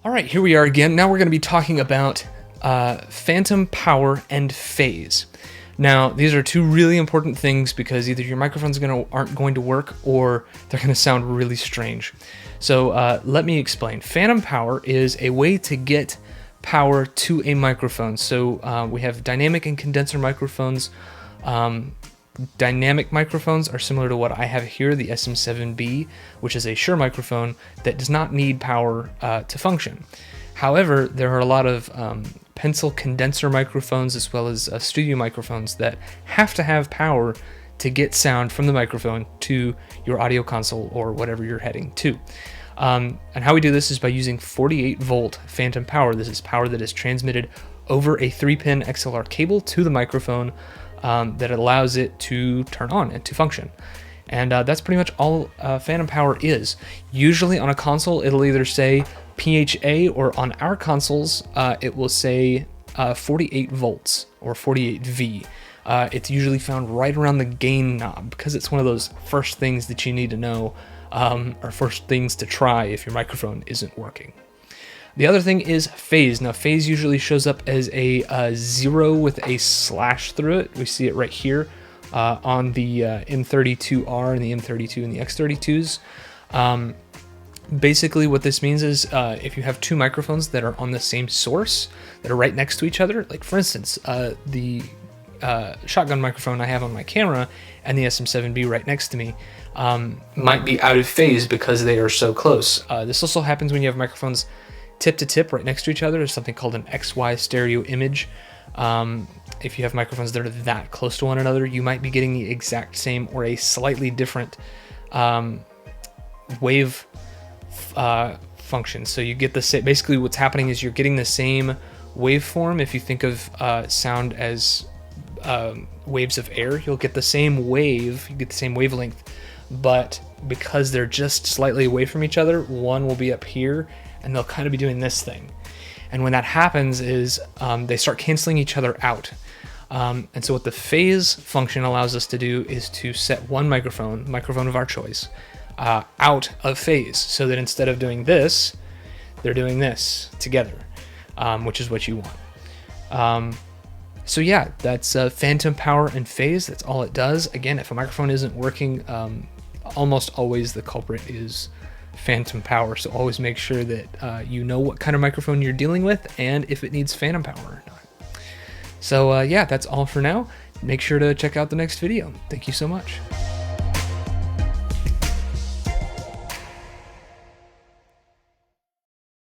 All right, here we are again. Now we're going to be talking about phantom power and phase. Now, these are two really important things because either your microphones aren't going to work or they're going to sound really strange. So let me explain. Phantom power is a way to get power to a microphone. So we have dynamic and condenser microphones. Dynamic microphones are similar to what I have here, the SM7B, which is a Shure microphone that does not need power to function. However, there are a lot of pencil condenser microphones as well as studio microphones that have to have power to get sound from the microphone to your audio console or whatever you're heading to. And how we do this is by using 48 volt phantom power. This is power that is transmitted over a 3-pin XLR cable to the microphone that allows it to turn on and to function. And that's pretty much all phantom power is. Usually on a console, it'll either say PHA, or on our consoles, it will say 48 volts or 48V. It's usually found right around the gain knob because it's one of those first things that you need to know, or first things to try if your microphone isn't working. The other thing is phase. Now, phase usually shows up as a 0 with a slash through it. We see it right here on the M32R and the M32 and the X32s. Basically, what this means is if you have two microphones that are on the same source, that are right next to each other, like for instance, the shotgun microphone I have on my camera and the SM7B right next to me might be out of phase because they are so close. This also happens when you have microphones tip to tip right next to each other. There's something called an XY stereo image. If you have microphones that are that close to one another, you might be getting the exact same or a slightly different wave function. So you get the same. Basically, what's happening is you're getting the same waveform. If you think of sound as waves of air, you'll get the same wave. You get the same wavelength, but because they're just slightly away from each other, one will be up here and they'll kind of be doing this thing. And when that happens is they start canceling each other out. And so what the phase function allows us to do is to set one microphone of our choice, out of phase, so that instead of doing this, they're doing this together, which is what you want. So yeah, that's phantom power and phase. That's all it does. Again, if a microphone isn't working, almost always the culprit is phantom power. So always make sure that you know what kind of microphone you're dealing with and if it needs phantom power or not. So yeah, that's all for now. Make sure to check out the next video. Thank you so much.